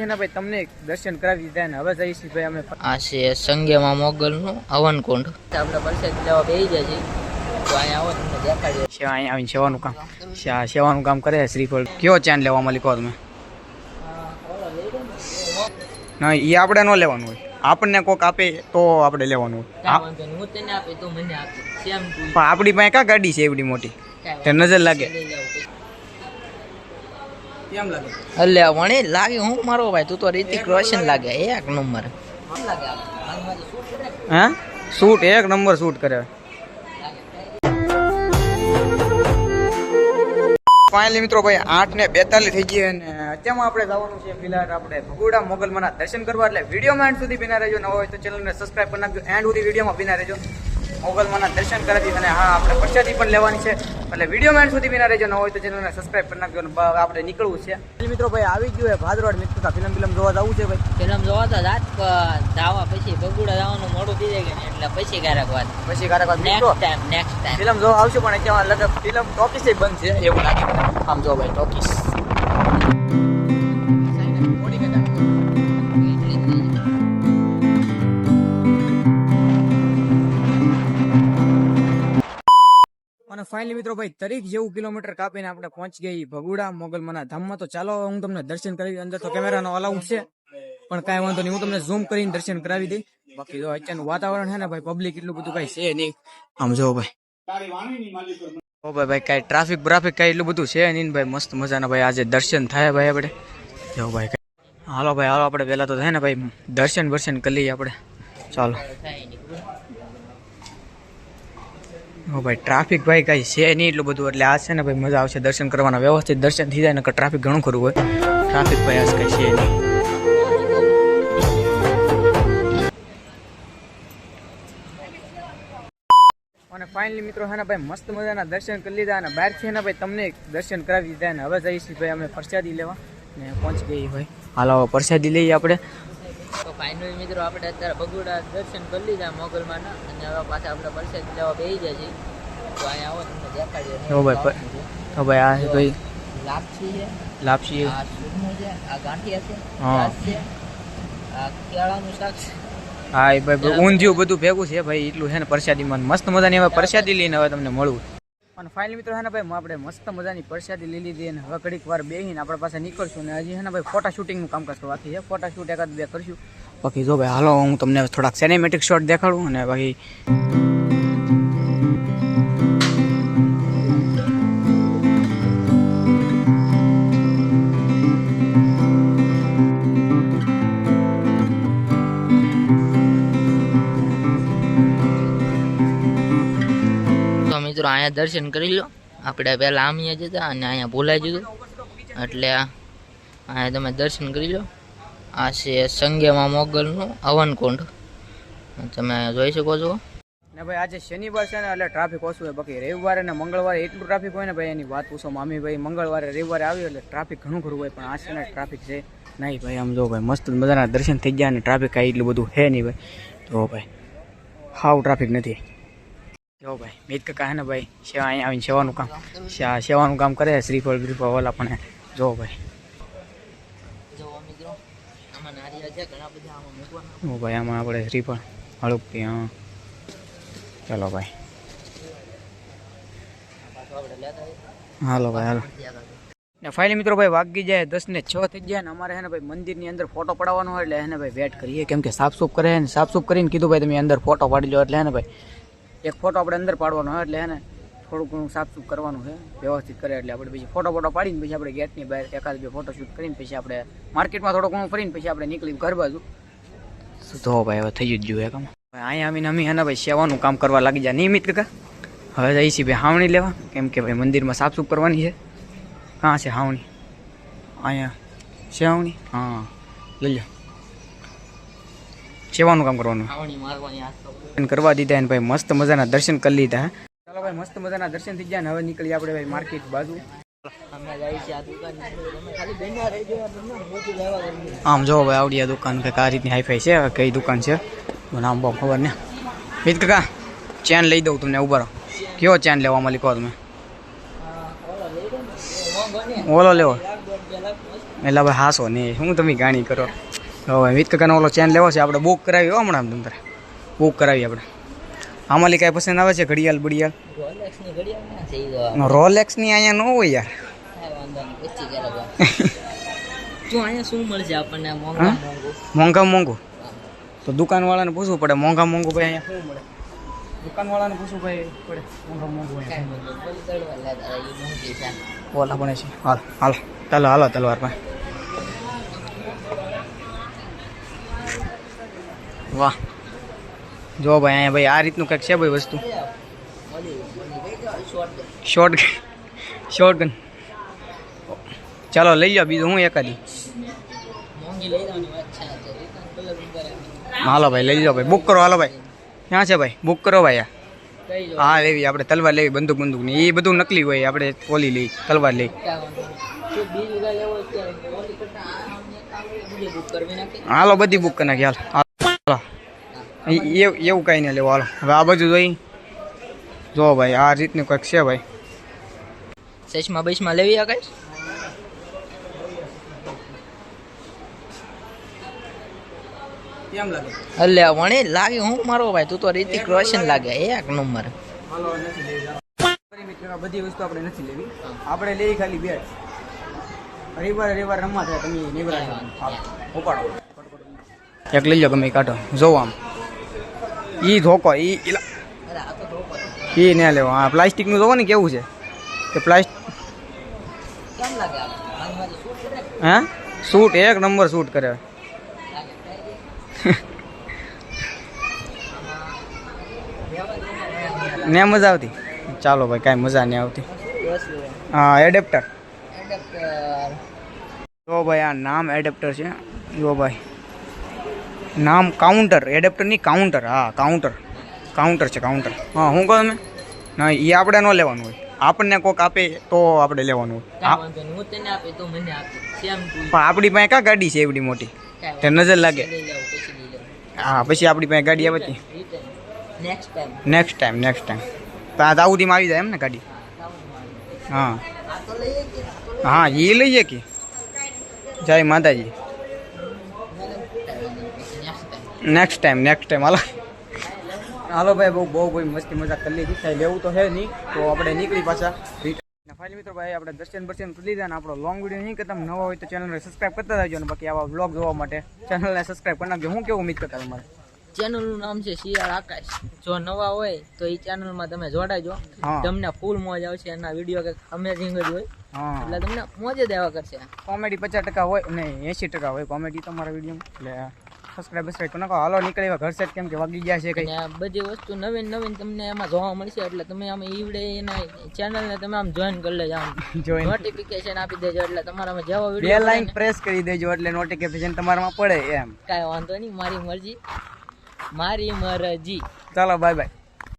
ભાઈ તમને દર્શન કરાવી દીધા ને હવે જઈશું ભાઈ અમે આ છે સંગેમાં મોગલનું હવનકુંડ. આપણે પરસાદ લેવા બેસી જાય છે તો અહીંયા આવો તમને દેખાડે છે. અહીંયા આવીને સેવાનું કામ કરે શ્રીફળ. કયો ચાંદ લેવામાં લીધો તમે? ના એ આપણે ન લેવાનું હોય, આપણને કોક આપે તો આપણે લેવાનું હોય. હું તને આપે તો મને આપે સેમ ટુ. પણ આપણી પાસે ક્યાં ગાડી છે એવડી મોટી તે નજર લાગે કેમ લાગે? અલે વણી લાગે હું મારો ભાઈ, તું તો રિતિક રોશન લાગે એક નંબર. હા શૂટ એક નંબર શૂટ કરે. ફાઇનલી મિત્રો ભાઈ 8:42 થઈ ગઈ અને અત્યારમાં આપણે જવાનું છે ફિલહાલ આપણે ભગુડા મોગલમાના દર્શન કરવા. એટલે વિડીયોમાં એન્ડ સુધી બિના રહેજો. નવો હોય તો ચેનલને સબસ્ક્રાઈબ કરી નાખજો. એન્ડ સુધી વિડીયોમાં બિના રહેજો. મોગલમાના દર્શન કરાવી અને હા આપણે પ્રસાદી પણ લેવાની છે. એટલે વિડીયોમાં એન્ડ સુધી બિના રહેજો. ન હોય તો ચેનલને સબસ્ક્રાઈબ કરી નાખજો. આપણે નીકળવું છે મિત્રો ભાઈ. આવી ગયું ભાદરોડ મિત્રતા ફિલ્મ જોવા જવું છે ભાઈ. ફિલ્મ જોવા તો રાત જવા પછી ભગુડા જવાનું મોડું થઈ જાય ને એટલે પછી ક્યારેક વાત નેક્સ્ટ ટાઈમ ફિલ્મ જોવા આવશું. પણ અત્યારે લગભગ ફિલ્મ ટોકીસ બંધ છે એવું લાગે આમ. જો ભાઈ ટોકીસ અને ફાઇનલી મિત્રો ભાઈ 30 જેવું કિલોમીટર કાપીને આપણે પહોંચી ગઈ ભગુડા મોગલમાના ધામમાં. તો ચાલો હું તમને દર્શન કરાવી. અંદર તો કેમેરાનો અલાઉડ છે પણ કાંઈ વાંધો નહીં, હું તમને ઝૂમ કરીને દર્શન કરાવી દઈ. બાકી જો અત્યારનું વાતાવરણ છે ને ભાઈ, પબ્લિક એટલું બધું કઈ છે નહીં. આમ જો ભાઈ ઓ ભાઈ કઈ ટ્રાફિક કઈ એટલું બધું છે નહીં ભાઈ. મસ્ત મજાના ભાઈ આજે દર્શન થાય ભાઈ આપણે. જો ભાઈ હાલો આપણે પહેલા તો થાય ને ભાઈ દર્શન કરી લઈએ આપણે. ચાલો ઓ ભાઈ ટ્રાફિક ભાઈ કઈ છે નહીં એટલું બધું. એટલે આ છે ને ભાઈ મજા આવશે દર્શન કરવાના. વ્યવસ્થિત દર્શન થઈ જાય ને ટ્રાફિક ઘણું ખરું હોય. ટ્રાફિક ભાઈ આજ કઈ છે નહીં. અને ફાઇનલી મિત્રો હે ને ભાઈ મસ્ત મજાના દર્શન કરી લીધા અને બહારથી હે ને ભાઈ તમને દર્શન કરાવી દીધા. ને હવે જઈશું ભાઈ અમે પ્રસાદી લેવા ને પહોંચી ગઈ ભાઈ. હાલો પ્રસાદી લઈએ આપણે. તો ફાઇનલી મિત્રો આપણે અત્યારે ભગુડા દર્શન કરી લીધા મોગલમાના અને હવે પાછા આપણે પરસાદ લેવા બેસી જાય છે તો અહીંયા આવો તમને દેખાડીએ. ઓ ભાઈ તો ભાઈ આ ભાઈ લાપસી છે, આ સુરમો છે, આ ગાંઠિયા છે, છાશ છે, આ કેળાનું શાક છે. હા એ ભાઈ ઊંધિયું બધું ભેગું છે ભાઈ. એટલું છે ને પ્રસાદીમાં મસ્ત મજાની હવે પ્રસાદી લઈને હવે તમને મળવું. અને ફાઇનલી મિત્રો છે ને ભાઈ આપણે મસ્ત મજાની પ્રસાદી લઈ લીધી અને હવે ઘડીક વાર બેસીને આપણે પાસે નીકળશું. ને હજી છે ને ભાઈ ફોટા શૂટિંગનું કામકાજ બાકી છે. ફોટા શૂટ 1-2 કરશું. બાકી જો ભાઈ હાલો હું તમને થોડાક સિનેમેટિક શોટ દેખાડું અને બાકી અહીંયા દર્શન કરી લો. આપણે પહેલાં આમીએ જતા અને અહીંયા ભૂલાઈ જતું એટલે અહીંયા તમે દર્શન કરી લો. આ છે સંગેમાં મોગલનું હવનકુંડ, તમે જોઈ શકો છો. ને ભાઈ આજે શનિવાર છે ને એટલે ટ્રાફિક ઓછું હોય. બાકી રવિવારે ને મંગળવારે એટલું ટ્રાફિક હોય ને ભાઈ એની વાત પૂછો મામી ભાઈ. મંગળવારે રવિવારે આવ્યું એટલે ટ્રાફિક ઘણું ખરું હોય પણ આ છે ને ટ્રાફિક છે નહીં ભાઈ. આમ જો ભાઈ મસ્ત મજાના દર્શન થઈ ગયા અને ટ્રાફિક કાંઈ એટલું બધું છે નહીં ભાઈ. તો ભાઈ હાવ ટ્રાફિક નથી. જો ભાઈ મિત કાકા હે ને ભાઈ અહીંયા આવીને સેવાનું કામ કરે શ્રીફળ ઓલા પણ જો ભાઈ. ઓ ભાઈ આમાં આપણે શ્રીફળ હળુપી. હા ચાલો ભાઈ હાલો ભાઈ હાલો. ને ફાઇનલી મિત્રો ભાઈ વાગી જાય 10:06 થઈ ગયા ને અમારે હે ને ભાઈ મંદિરની અંદર ફોટો પડાવવાનો હોય એટલે હે ને ભાઈ વેટ કરીએ કેમ કે સાફસૂફ કરે ને સાફસૂફ કરીને કીધું ભાઈ તમે અંદર ફોટો પાડી લો. એટલે હે ને ભાઈ એક ફોટો આપણે અંદર પાડવાનો હોય એટલે હે ને થોડું ઘણું સાફસૂફ કરવાનું છે વ્યવસ્થિત કરે એટલે આપણે પછી ફોટો પાડીને પછી આપણે ગેટની બહાર 1-2 ફોટો શૂટ કરીને પછી આપણે માર્કેટમાં થોડું ઘણું ફરીને પછી આપણે નીકળી ઘર બાજુ. તો ભાઈ હવે થઈ જ ગયું કામ. અહીંયા આવીને અમે હે ને ભાઈ સેવાનું કામ કરવા લાગી જાય નિયમિત કાકા. હવે જઈએ છીએ ભાઈ હાવણી લેવા કેમ કે ભાઈ મંદિરમાં સાફસૂફ કરવાની છે. કાં છે હાવણી? અહીંયા છે હાવણી. હા લઈ લો. સેવાનું કામ કરવાનું કરવા દીધા ને ભાઈ મસ્ત મજાના દર્શન કરી લીધા. ચાલો ભાઈ મસ્ત મજાના દર્શન થઈ ગયા ને હવે નીકળી આપણે ભાઈ માર્કેટ બાજુ. આમ જો ભાઈ આવડી આ દુકાન કંઈક આ રીતની હાઈફાઈ છે. કઈ દુકાન છે નામ બહુ ખબર ને. મિત કાકા ચેન લઈ દઉં તમને ઉભા રહો. કયો ચેન લેવામાં લીધો તમે? ઓલો લેવો એટલે હવે હાસો નહીં શું તમે ગાણી કરો. હવે મિત કાકાનો ઓલો ચેન લેવો છે આપણે, બુક કરાવી હો હમણાં તમને બુક કરાવી આપણે. આમાં કાંઈ પસંદ આવે છે ઘડિયાળ બડિયાળ? રોલેક્સની ઘડિયાળ ના છે ઈ તો. રોલેક્સની અહીંયા ન હોય યાર. કાંઈ વાંધો નહીં, પછી ક્યારે જો અહીંયા શું મળશે આપણને મોંઘા મોંઘું? મોંઘા મોંઘું તો દુકાનવાળાને પૂછવું પડે. મોંઘા મોંઘું ભાઈ અહીંયા શું મળે? દુકાનવાળાને પૂછવું ભાઈ પડે મોંઘા મોંઘું કાંઈ વાંધો નહીં, બોલી તળવા લેતા એ મોંઘી છે. ઓલા પણ છે. હાલ હાલો ચાલો હાલો તલવાર ભાઈ. વાહ જો ભાઈ અહીંયા ભાઈ આ રીતનું કંઈક છે ભાઈ વસ્તુ. શોર્ટ ગન ચાલો લઈ જાઓ, બીજું હું એકાદી. મોંઘી લઈ જવાની વાત છે તો રીતના કલર કરે. હાલો ભાઈ લઈ જાઓ ભાઈ, બુક કરો. હાલો ભાઈ ક્યાં છે ભાઈ? બુક કરો ભાઈ. કઈ જો હા લેવી આપણે તલવાર લેવી, બંદૂક ની એ બધું નકલી હોય, આપણે ઓલી લઈ તલવાર લઈ. કાંઈ વાંધો નહીં. જો બીજું કાંઈ લેવું હોય તો ઓલી કરતા આમને કામ બીજે બુક કરવી નાખી. હાલો બધી બુક કરી નાખી. હાલો એવું કાંઈ નહીં લેવું. હાલો હવે આ બાજુ જોઈ જો ભાઈ આ રીતનું કંઈક છે ભાઈ. સચમાં બસમાં લેવી આ કઈ કેમ લાગે? અલે વણી લાગે હું મારો ભાઈ, તું તો રિતિક રોશન લાગે એક નંબર. હાલો નથી લેવી બધી વસ્તુ આપણે નથી લેવી, આપણે લેવી ખાલી બેટ. રવિવાર રમવા થાય તમે નિવરા ઉપાડો એક લઈ જાઓ ગમે કાઢો. જોવો આમ ઈ ધોકો ઈ અરે આ તો ધોકો ઈ ને લેવો. હા પ્લાસ્ટિકનું જોવો ને કેવું છે કે પ્લાસ્ટિક. કેમ લાગે આ મારી મારી શૂટ કરે હે શૂટ એક નંબર શૂટ કરે. ને મજા આવતી? ચાલો ભાઈ કાંઈ મજા નહીં આવતી. હા એડેપ્ટર જો ભાઈ આ નામ એડેપ્ટર છે. જો ભાઈ નામ કાઉન્ટર, એડેપ્ટર ની કાઉન્ટર. હા કાઉન્ટર છે કાઉન્ટર. હા શું કહો તમે? ના એ આપણે ન લેવાનું હોય, આપણને કોક આપે તો આપણે લેવાનું હોય. કાંઈ વાંધો નહીં, હું તને આપી તો મને આપી સેમ ટુ. પણ આપણી પાસે ક્યાં ગાડી છે એવડી મોટી તે નજર લાગે? લઈ જાવ પછી લઈ જાવ. હા પછી આપણી પાસે ગાડી આવે નેક્સ્ટ ટાઈમ નેક્સ્ટ ટાઈમ તો આ દાઉદીમાં આવી જાય એમ ને ગાડી? હા આ તો લઈએ કે હા એ લઈએ કે. જય માતાજી. નેક્સ્ટ ટાઈમ હાલો હાલો ભાઈ બહુ ભાઈ મસ્તી મજાક કરી લીધી. કાંઈ લેવું તો હે નહીં તો આપણે નીકળી પાછા ફાઇનલી મિત્રો ભાઈ આપણે દર્શન કરી લીધા ને આપણો લોંગ વિડીયો નહીં કરતા. નવા હોય તો ચેનલને સબસ્ક્રાઈબ કરતા રહેજો, અને બાકી આવા વ્લોગ જોવા માટે ચેનલને સબસ્ક્રાઈબ કરી નાખજો. હું કેવું ઉમ્મીદ કરતા તમારે? ચેનલનું નામ છે શિયાળ આકાશ. જો નવા હોય તો એ ચેનલમાં તમે જોડાજો, હા તમને ફૂલ મોજ આવશે. એના વિડીયો કંઈક અમેઝિંગ જ હોય, હા એટલે તમને મોજ જ દેવા કરશે. કોમેડી 50% હોય ને 80% હોય કોમેડી તમારા વિડીયોમાં, એટલે સબસ્ક્રાઈબ કરી નાખો. હાલો નીકળી ઘર સેટ, કેમ કે વાગી ગયા છે કઈ. અને આ બધી વસ્તુ નવીન તમને એમાં જોવા મળશે, એટલે તમે આમ ઈવડે એના ચેનલને તમે આમ જોઈન કરી લેજો, આમ જોઈન નોટિફિકેશન આપી દેજો, એટલે તમારામાં જેવો બે વિડીયો લાઈન પ્રેસ કરી દેજો એટલે નોટિફિકેશન તમારામાં પડે એમ. કાંઈ વાંધો નહીં, મારી મરજી. ચાલો બાય બાય.